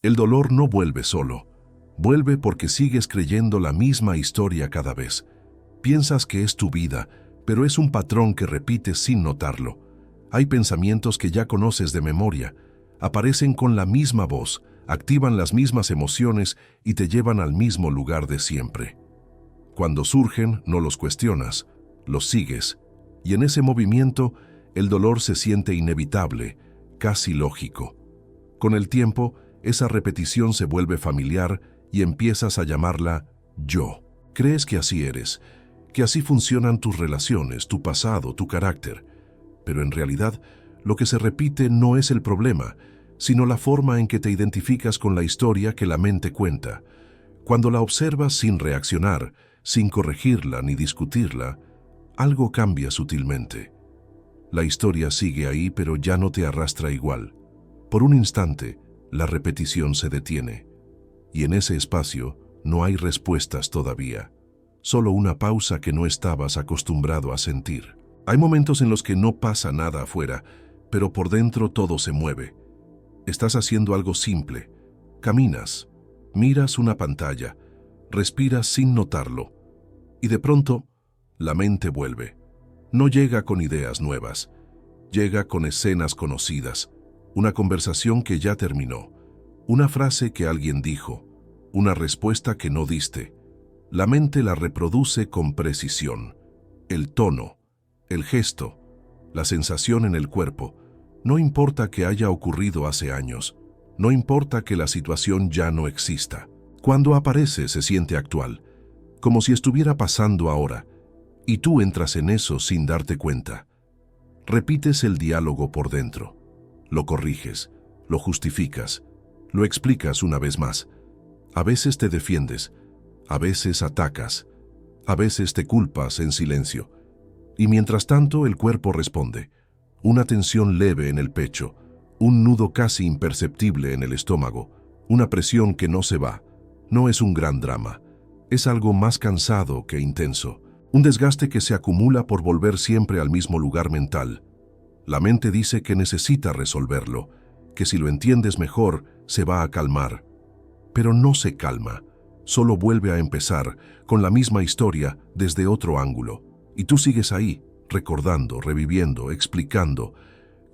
El dolor no vuelve solo. Vuelve porque sigues creyendo la misma historia cada vez. Piensas que es tu vida, pero es un patrón que repites sin notarlo. Hay pensamientos que ya conoces de memoria. Aparecen con la misma voz, activan las mismas emociones y te llevan al mismo lugar de siempre. Cuando surgen, no los cuestionas, los sigues. Y en ese movimiento, el dolor se siente inevitable, casi lógico. Con el tiempo, esa repetición se vuelve familiar y empiezas a llamarla yo. Crees que así eres, que así funcionan tus relaciones, tu pasado, tu carácter. Pero en realidad, lo que se repite no es el problema, sino la forma en que te identificas con la historia que la mente cuenta. Cuando la observas sin reaccionar, sin corregirla ni discutirla, algo cambia sutilmente. La historia sigue ahí, pero ya no te arrastra igual. Por un instante, la repetición se detiene. Y en ese espacio no hay respuestas todavía. Solo una pausa que no estabas acostumbrado a sentir. Hay momentos en los que no pasa nada afuera, pero por dentro todo se mueve. Estás haciendo algo simple. Caminas, miras una pantalla, respiras sin notarlo. Y de pronto, la mente vuelve. No llega con ideas nuevas. Llega con escenas conocidas. Una conversación que ya terminó. Una frase que alguien dijo. Una respuesta que no diste. La mente la reproduce con precisión. El tono, el gesto, la sensación en el cuerpo. No importa que haya ocurrido hace años. No importa que la situación ya no exista. Cuando aparece se siente actual, como si estuviera pasando ahora, y tú entras en eso sin darte cuenta. Repites el diálogo por dentro. Lo corriges, lo justificas, lo explicas una vez más. A veces te defiendes, a veces atacas, a veces te culpas en silencio. Y mientras tanto el cuerpo responde. Una tensión leve en el pecho, un nudo casi imperceptible en el estómago, una presión que no se va. No es un gran drama, es algo más cansado que intenso, un desgaste que se acumula por volver siempre al mismo lugar mental. La mente dice que necesita resolverlo, que si lo entiendes mejor, se va a calmar. Pero no se calma, solo vuelve a empezar, con la misma historia, desde otro ángulo. Y tú sigues ahí, recordando, reviviendo, explicando,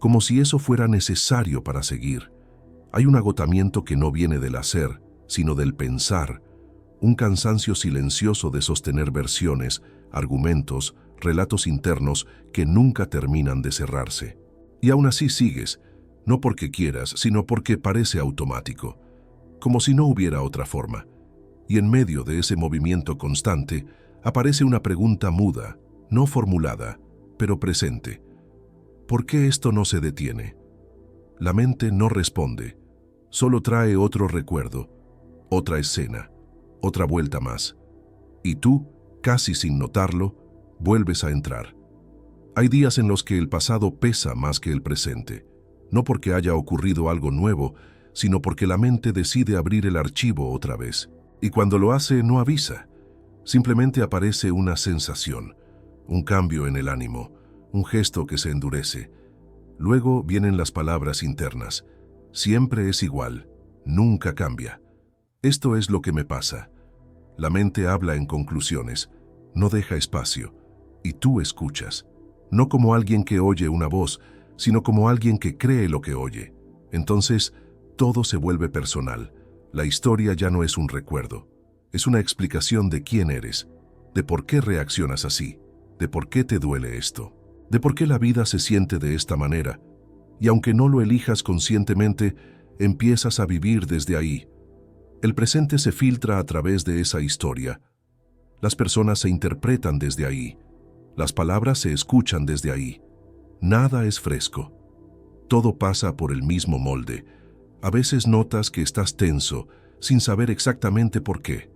como si eso fuera necesario para seguir. Hay un agotamiento que no viene del hacer, sino del pensar, un cansancio silencioso de sostener versiones, argumentos, relatos internos que nunca terminan de cerrarse. Y aún así sigues, no porque quieras, sino porque parece automático, como si no hubiera otra forma. Y en medio de ese movimiento constante, aparece una pregunta muda, no formulada, pero presente. ¿Por qué esto no se detiene? La mente no responde, solo trae otro recuerdo, otra escena, otra vuelta más. Y tú, casi sin notarlo, vuelves a entrar. Hay días en los que el pasado pesa más que el presente, no porque haya ocurrido algo nuevo, sino porque la mente decide abrir el archivo otra vez. Y cuando lo hace no avisa, simplemente aparece una sensación, un cambio en el ánimo, un gesto que se endurece. Luego vienen las palabras internas. Siempre es igual, nunca cambia. Esto es lo que me pasa. La mente habla en conclusiones, no deja espacio, y tú escuchas, no como alguien que oye una voz, sino como alguien que cree lo que oye. Entonces, todo se vuelve personal. La historia ya no es un recuerdo, es una explicación de quién eres, de por qué reaccionas así, de por qué te duele esto, de por qué la vida se siente de esta manera. Y aunque no lo elijas conscientemente, empiezas a vivir desde ahí. El presente se filtra a través de esa historia. Las personas se interpretan desde ahí. Las palabras se escuchan desde ahí. Nada es fresco. Todo pasa por el mismo molde. A veces notas que estás tenso, sin saber exactamente por qué.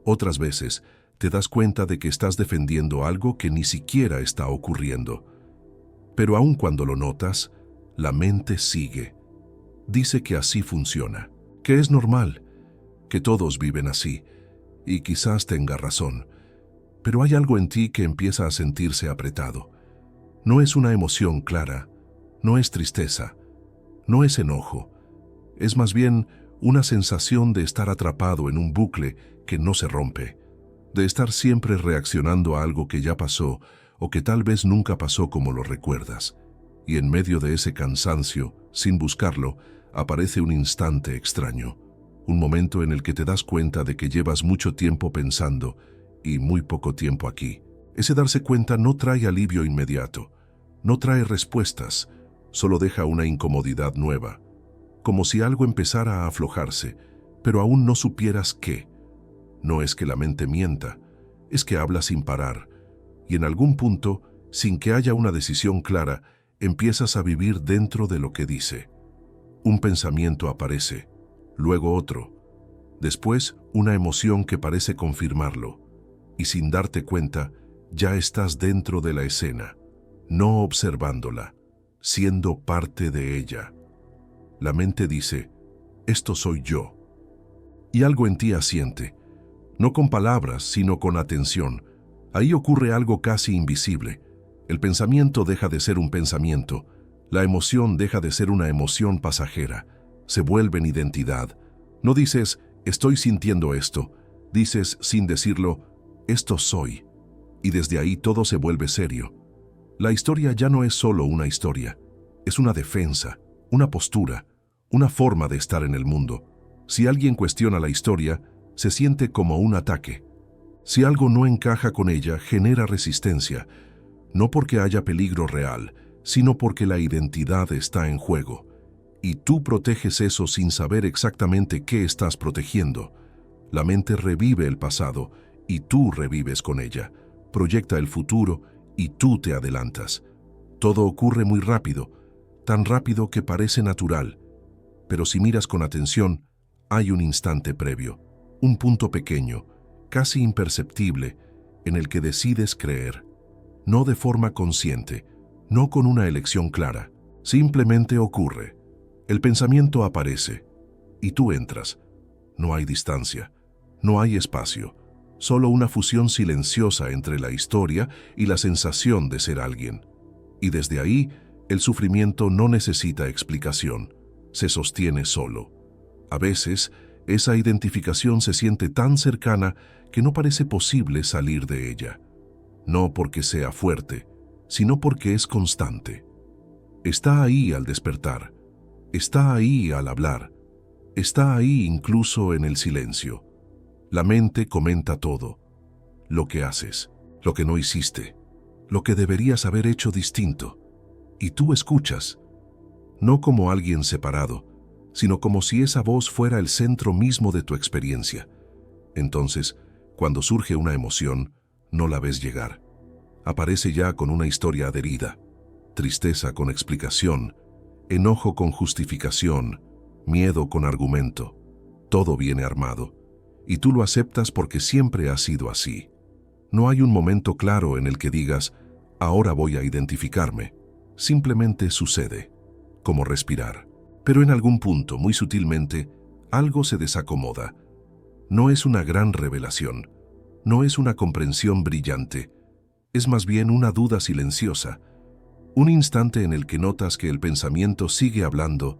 Otras veces te das cuenta de que estás defendiendo algo que ni siquiera está ocurriendo. Pero aun cuando lo notas, la mente sigue. Dice que así funciona, que es normal, que todos viven así, y quizás tenga razón. Pero hay algo en ti que empieza a sentirse apretado. No es una emoción clara, no es tristeza, no es enojo. Es más bien una sensación de estar atrapado en un bucle que no se rompe, de estar siempre reaccionando a algo que ya pasó o que tal vez nunca pasó como lo recuerdas. Y en medio de ese cansancio, sin buscarlo, aparece un instante extraño, un momento en el que te das cuenta de que llevas mucho tiempo pensando y muy poco tiempo aquí. Ese darse cuenta no trae alivio inmediato, no trae respuestas, solo deja una incomodidad nueva, como si algo empezara a aflojarse, pero aún no supieras qué. No es que la mente mienta, es que habla sin parar, y en algún punto, sin que haya una decisión clara, empiezas a vivir dentro de lo que dice. Un pensamiento aparece, luego otro, después una emoción que parece confirmarlo, y sin darte cuenta, ya estás dentro de la escena, no observándola, siendo parte de ella. La mente dice, esto soy yo. Y algo en ti asiente, no con palabras, sino con atención. Ahí ocurre algo casi invisible. El pensamiento deja de ser un pensamiento, la emoción deja de ser una emoción pasajera, se vuelve en identidad. No dices, estoy sintiendo esto, dices sin decirlo, esto soy. Y desde ahí todo se vuelve serio. La historia ya no es solo una historia, es una defensa, una postura, una forma de estar en el mundo. Si alguien cuestiona la historia, se siente como un ataque. Si algo no encaja con ella, genera resistencia, no porque haya peligro real, sino porque la identidad está en juego. Y tú proteges eso sin saber exactamente qué estás protegiendo. La mente revive el pasado y tú revives con ella. Proyecta el futuro y tú te adelantas. Todo ocurre muy rápido, tan rápido que parece natural. Pero si miras con atención, hay un instante previo, un punto pequeño, casi imperceptible, en el que decides creer. No de forma consciente, no con una elección clara, simplemente ocurre. El pensamiento aparece, y tú entras. No hay distancia, no hay espacio, solo una fusión silenciosa entre la historia y la sensación de ser alguien. Y desde ahí, el sufrimiento no necesita explicación, se sostiene solo. A veces, esa identificación se siente tan cercana que no parece posible salir de ella. No porque sea fuerte, sino porque es constante. Está ahí al despertar, está ahí al hablar, está ahí incluso en el silencio. La mente comenta todo, lo que haces, lo que no hiciste, lo que deberías haber hecho distinto. Y tú escuchas, no como alguien separado, sino como si esa voz fuera el centro mismo de tu experiencia. Entonces, cuando surge una emoción, no la ves llegar. Aparece ya con una historia adherida, tristeza con explicación, enojo con justificación, miedo con argumento. Todo viene armado, y tú lo aceptas porque siempre ha sido así. No hay un momento claro en el que digas, ahora voy a identificarme. Simplemente sucede, como respirar. Pero en algún punto, muy sutilmente, algo se desacomoda. No es una gran revelación, no es una comprensión brillante, es más bien una duda silenciosa, un instante en el que notas que el pensamiento sigue hablando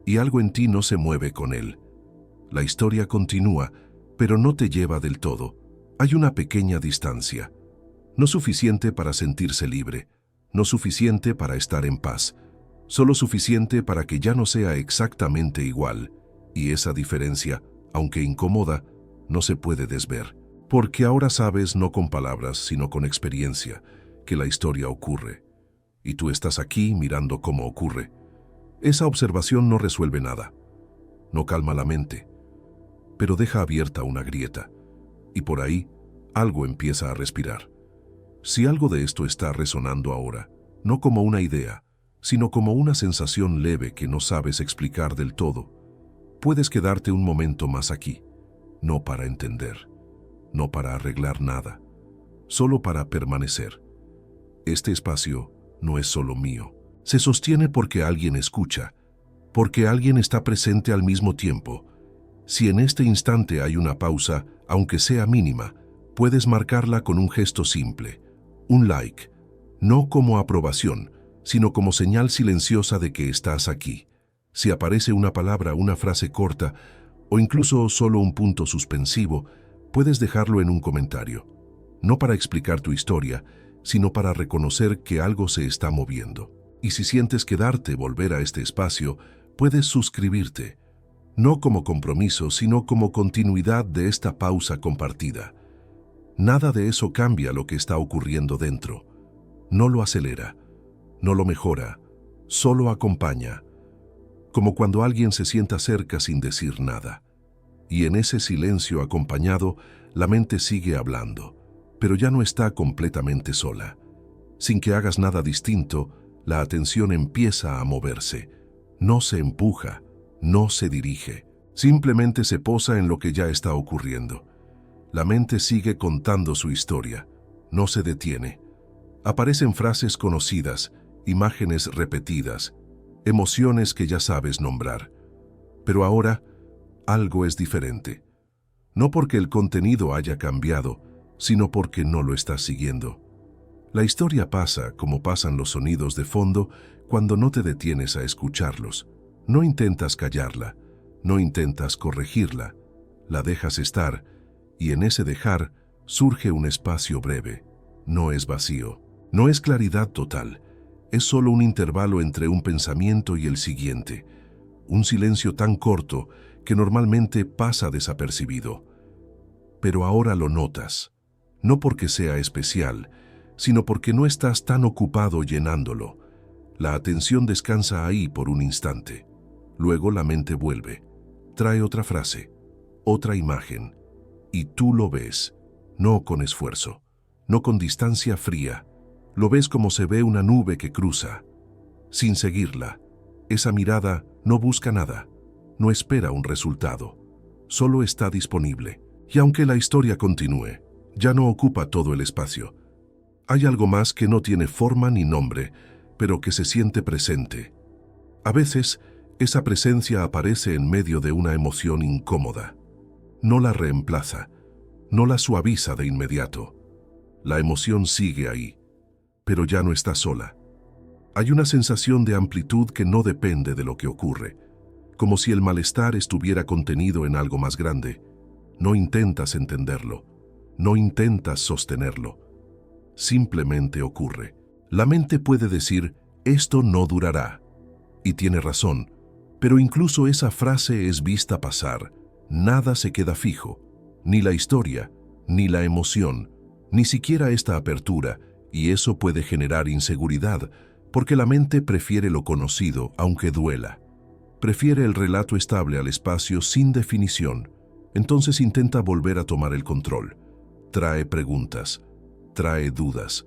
y algo en ti no se mueve con él. La historia continúa, pero no te lleva del todo. Hay una pequeña distancia, no suficiente para sentirse libre, no suficiente para estar en paz, solo suficiente para que ya no sea exactamente igual, y esa diferencia, aunque incómoda, no se puede desver, porque ahora sabes no con palabras, sino con experiencia, que la historia ocurre, y tú estás aquí mirando cómo ocurre. Esa observación no resuelve nada, no calma la mente, pero deja abierta una grieta, y por ahí algo empieza a respirar. Si algo de esto está resonando ahora, no como una idea, sino como una sensación leve que no sabes explicar del todo, puedes quedarte un momento más aquí, no para entender, no para arreglar nada, solo para permanecer. Este espacio no es solo mío, se sostiene porque alguien escucha, porque alguien está presente al mismo tiempo. Si en este instante hay una pausa, aunque sea mínima, puedes marcarla con un gesto simple, un like, no como aprobación, sino como señal silenciosa de que estás aquí. Si aparece una palabra, una frase corta o incluso solo un punto suspensivo, puedes dejarlo en un comentario. No para explicar tu historia, sino para reconocer que algo se está moviendo. Y si sientes quedarte volver a este espacio, puedes suscribirte, no como compromiso, sino como continuidad de esta pausa compartida. Nada de eso cambia lo que está ocurriendo dentro. No lo acelera, no lo mejora, solo acompaña. Como cuando alguien se sienta cerca sin decir nada. Y en ese silencio acompañado, la mente sigue hablando, pero ya no está completamente sola. Sin que hagas nada distinto, la atención empieza a moverse. No se empuja, no se dirige, simplemente se posa en lo que ya está ocurriendo. La mente sigue contando su historia, no se detiene. Aparecen frases conocidas, imágenes repetidas, emociones que ya sabes nombrar. Pero ahora, algo es diferente. No porque el contenido haya cambiado, sino porque no lo estás siguiendo. La historia pasa como pasan los sonidos de fondo cuando no te detienes a escucharlos. No intentas callarla, no intentas corregirla, la dejas estar, y en ese dejar surge un espacio breve. No es vacío, no es claridad total, es solo un intervalo entre un pensamiento y el siguiente, un silencio tan corto que normalmente pasa desapercibido. Pero ahora lo notas, no porque sea especial, sino porque no estás tan ocupado llenándolo. La atención descansa ahí por un instante. Luego la mente vuelve, trae otra frase, otra imagen, y tú lo ves, no con esfuerzo, no con distancia fría. Lo ves como se ve una nube que cruza, sin seguirla. Esa mirada no busca nada, no espera un resultado, solo está disponible. Y aunque la historia continúe, ya no ocupa todo el espacio. Hay algo más que no tiene forma ni nombre, pero que se siente presente. A veces, esa presencia aparece en medio de una emoción incómoda. No la reemplaza, no la suaviza de inmediato. La emoción sigue ahí, pero ya no está sola. Hay una sensación de amplitud que no depende de lo que ocurre, como si el malestar estuviera contenido en algo más grande. No intentas entenderlo, no intentas sostenerlo. Simplemente ocurre. La mente puede decir, esto no durará. Y tiene razón, pero incluso esa frase es vista pasar. Nada se queda fijo, ni la historia, ni la emoción, ni siquiera esta apertura, y eso puede generar inseguridad, porque la mente prefiere lo conocido, aunque duela. Prefiere el relato estable al espacio sin definición. Entonces intenta volver a tomar el control. Trae preguntas, trae dudas,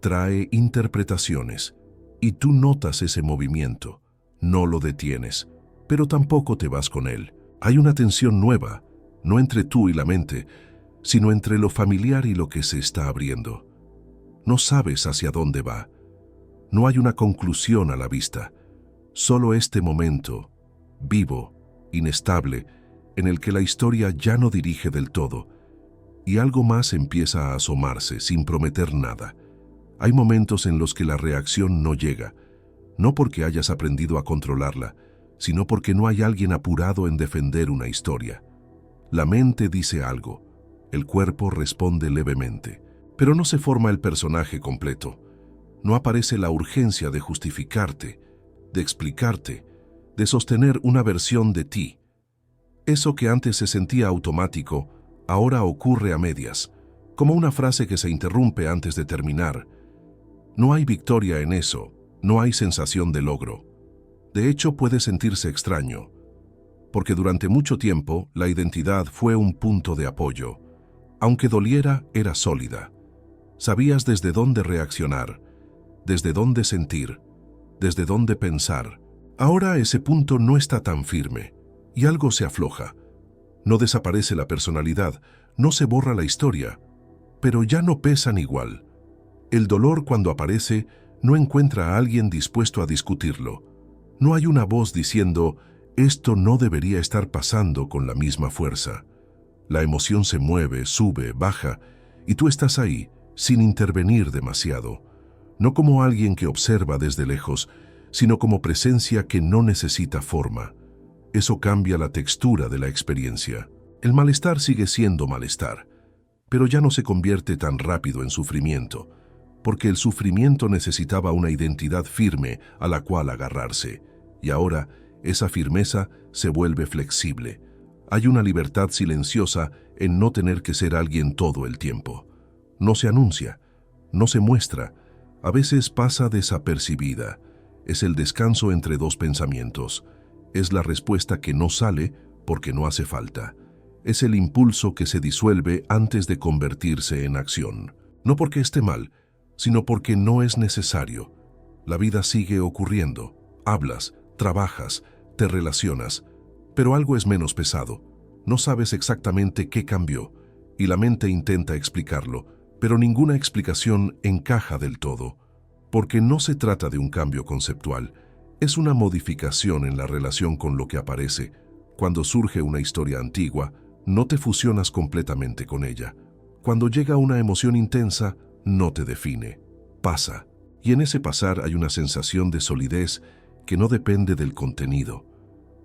trae interpretaciones. Y tú notas ese movimiento. No lo detienes, pero tampoco te vas con él. Hay una tensión nueva, no entre tú y la mente, sino entre lo familiar y lo que se está abriendo. No sabes hacia dónde va. No hay una conclusión a la vista. Solo este momento, vivo, inestable, en el que la historia ya no dirige del todo, y algo más empieza a asomarse sin prometer nada. Hay momentos en los que la reacción no llega, no porque hayas aprendido a controlarla, sino porque no hay alguien apurado en defender una historia. La mente dice algo, el cuerpo responde levemente, pero no se forma el personaje completo. No aparece la urgencia de justificarte, de explicarte, de sostener una versión de ti. Eso que antes se sentía automático, ahora ocurre a medias, como una frase que se interrumpe antes de terminar. No hay victoria en eso, no hay sensación de logro. De hecho, puede sentirse extraño, porque durante mucho tiempo la identidad fue un punto de apoyo. Aunque doliera, era sólida. Sabías desde dónde reaccionar, desde dónde sentir, desde dónde pensar. Ahora ese punto no está tan firme, y algo se afloja. No desaparece la personalidad, no se borra la historia, pero ya no pesan igual. El dolor, cuando aparece, no encuentra a alguien dispuesto a discutirlo. No hay una voz diciendo, esto no debería estar pasando con la misma fuerza. La emoción se mueve, sube, baja, y tú estás ahí, sin intervenir demasiado. No como alguien que observa desde lejos, sino como presencia que no necesita forma. Eso cambia la textura de la experiencia. El malestar sigue siendo malestar, pero ya no se convierte tan rápido en sufrimiento, porque el sufrimiento necesitaba una identidad firme a la cual agarrarse, y ahora esa firmeza se vuelve flexible. Hay una libertad silenciosa en no tener que ser alguien todo el tiempo. No se anuncia, no se muestra, a veces pasa desapercibida. Es el descanso entre dos pensamientos. Es la respuesta que no sale porque no hace falta. Es el impulso que se disuelve antes de convertirse en acción. No porque esté mal, sino porque no es necesario. La vida sigue ocurriendo. Hablas, trabajas, te relacionas, pero algo es menos pesado. No sabes exactamente qué cambió, y la mente intenta explicarlo, pero ninguna explicación encaja del todo, porque no se trata de un cambio conceptual, es una modificación en la relación con lo que aparece. Cuando surge una historia antigua, no te fusionas completamente con ella. Cuando llega una emoción intensa, no te define. Pasa. Y en ese pasar hay una sensación de solidez que no depende del contenido.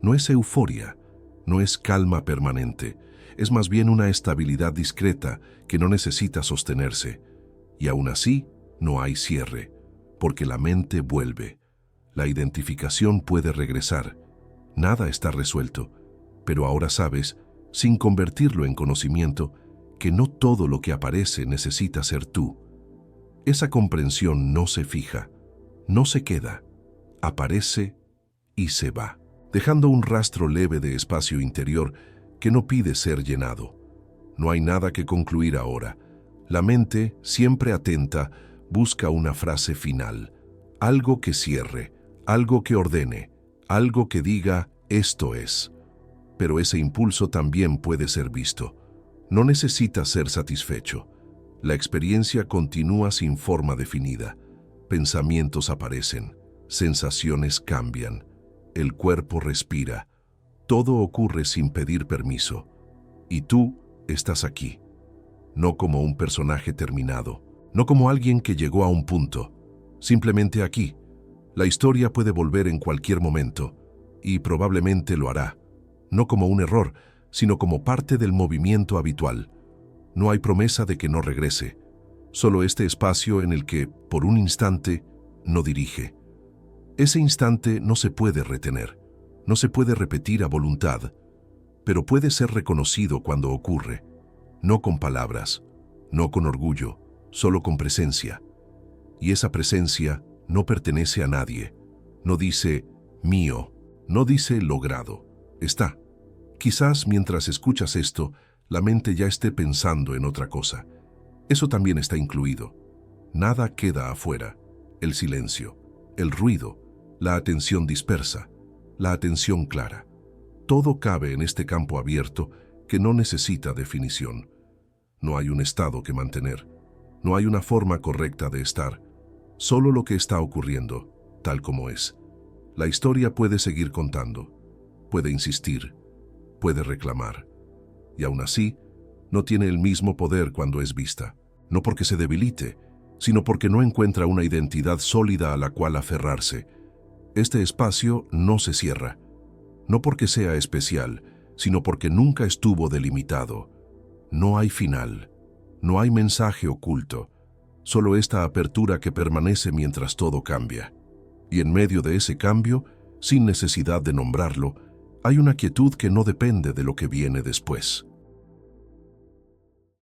No es euforia, no es calma permanente. Es más bien una estabilidad discreta que no necesita sostenerse. Y aún así, no hay cierre, porque la mente vuelve. La identificación puede regresar. Nada está resuelto, pero ahora sabes, sin convertirlo en conocimiento, que no todo lo que aparece necesita ser tú. Esa comprensión no se fija, no se queda, aparece y se va, dejando un rastro leve de espacio interior que no pide ser llenado. No hay nada que concluir ahora. La mente, siempre atenta, busca una frase final, algo que cierre, algo que ordene, algo que diga «esto es». Pero ese impulso también puede ser visto. No necesita ser satisfecho. La experiencia continúa sin forma definida. Pensamientos aparecen, sensaciones cambian, el cuerpo respira. Todo ocurre sin pedir permiso. Y tú estás aquí. No como un personaje terminado, no como alguien que llegó a un punto. Simplemente aquí. La historia puede volver en cualquier momento, y probablemente lo hará. No como un error, sino como parte del movimiento habitual. No hay promesa de que no regrese, solo este espacio en el que, por un instante, no dirige. Ese instante no se puede retener, no se puede repetir a voluntad, pero puede ser reconocido cuando ocurre, no con palabras, no con orgullo, solo con presencia. Y esa presencia no pertenece a nadie, no dice mío, no dice logrado. Está. Quizás mientras escuchas esto, la mente ya esté pensando en otra cosa. Eso también está incluido. Nada queda afuera. El silencio, el ruido, la atención dispersa, la atención clara. Todo cabe en este campo abierto que no necesita definición. No hay un estado que mantener. No hay una forma correcta de estar. Solo lo que está ocurriendo, tal como es. La historia puede seguir contando. Puede insistir, puede reclamar, y aún así, no tiene el mismo poder cuando es vista, no porque se debilite, sino porque no encuentra una identidad sólida a la cual aferrarse. Este espacio no se cierra, no porque sea especial, sino porque nunca estuvo delimitado. No hay final, no hay mensaje oculto, solo esta apertura que permanece mientras todo cambia. Y en medio de ese cambio, sin necesidad de nombrarlo, hay una quietud que no depende de lo que viene después.